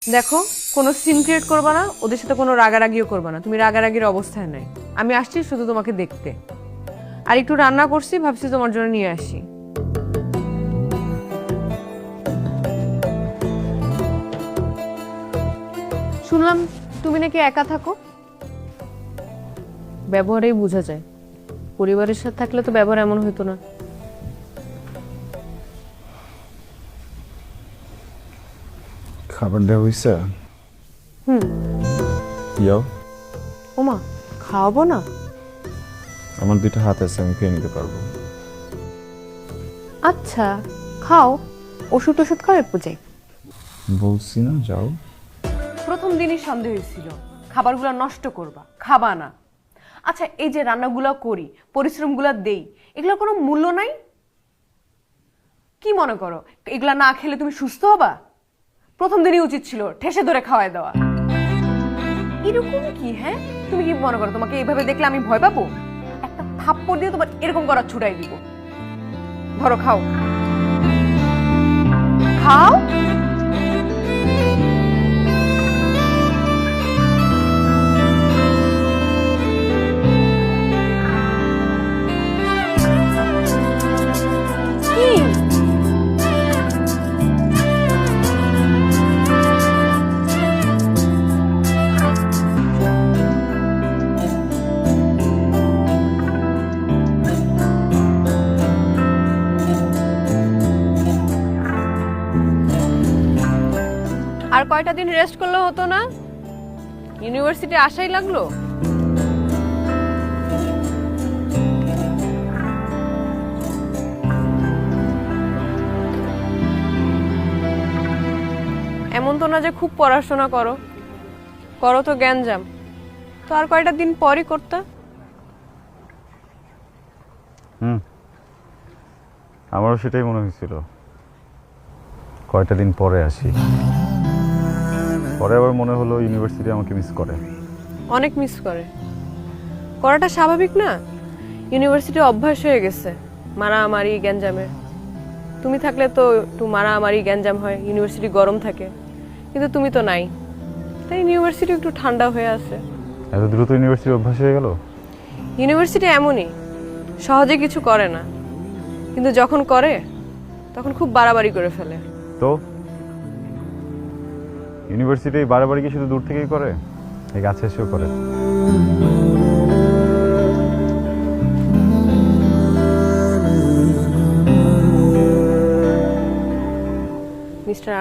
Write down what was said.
দেখো, কোনো scene create করবা না, ওদের সাথে কোনো রাগারাগিও করবা না। তুমি রাগারাগির অবস্থায় নাই। আমি আসছি শুধু তোমাকে দেখতে, আর একটু রান্না করছি, ভাবছি তোমার জন্য নিয়ে আসি। শুনলাম তুমি নাকি একা থাকো। ব্যবহারেই বোঝা যায়, পরিবারের সাথে থাকলে তো ব্যবহার এমন হইতো না। খাবার দেওয়া হয়েছে? হুম। যাও, ওমা, খাওয়াবো না? আমার দুইটা হাত আছে, আমি খেয়ে নিতে পারবো। আচ্ছা, খাও। ওষুধ টষুধ খাও, একটু যাই। বলছি না যাও। প্রথম দিনই সন্দেহ হয়েছিল খাবারগুলো নষ্ট করবা, খাবা না। আচ্ছা, এই যে রান্নাগুলো করি, পরিশ্রমগুলো দেই, এগুলোর কোনো মূল্য নাই? কি মনে করো এগুলা না খেলে তুমি সুস্থ হবা? প্রথম দিনই উচিত ছিল ঠেসে ধরে খাওয়ায় দেওয়া। এরকম কি? হ্যাঁ, তুমি কি মনে করো তোমাকে এইভাবে দেখলে আমি ভয় পাবো? একটা থাপ্পড় দিয়ে তোমার এরকম করার ছুটাই দিব। ধরো, খাও খাও। আর কয়টা দিন রেস্ট করলে হতো না? ইউনিভার্সিটি আসাই লাগলো। এমন তো না যে খুব পড়াশোনা করো, করো তো জ্ঞানজাম। তো আর কয়টা দিন পরই করতে। আমারও সেটাই মনে হয়েছিল, কয়টা দিন পরে আসি। পরে আবার মনে হলো ইউনিভার্সিটি আমাকে মিস করে। অনেক মিস করে, করাটা স্বাভাবিক না? ইউনিভার্সিটি অভ্যাস হয়ে গেছে মারামারি গ্যাঞ্জামের। তুমি থাকলে তো একটু মারামারি গ্যাঞ্জাম হয়, ইউনিভার্সিটি গরম থাকে, কিন্তু তুমি তো নাই, তাই ইউনিভার্সিটি একটু ঠান্ডা হয়ে আছে। এত দ্রুত ইউনিভার্সিটি অভ্যাস হয়ে গেল? ইউনিভার্সিটি এমনই, সহজে কিছু করে না, কিন্তু যখন করে তখন খুব বাড়াবাড়ি করে ফেলে। তো ইউনিভার্সিটি বাড়াবাড়ি কি শুধু দূর থেকেই করে, এই কাছে এসেও করে? মিস্টার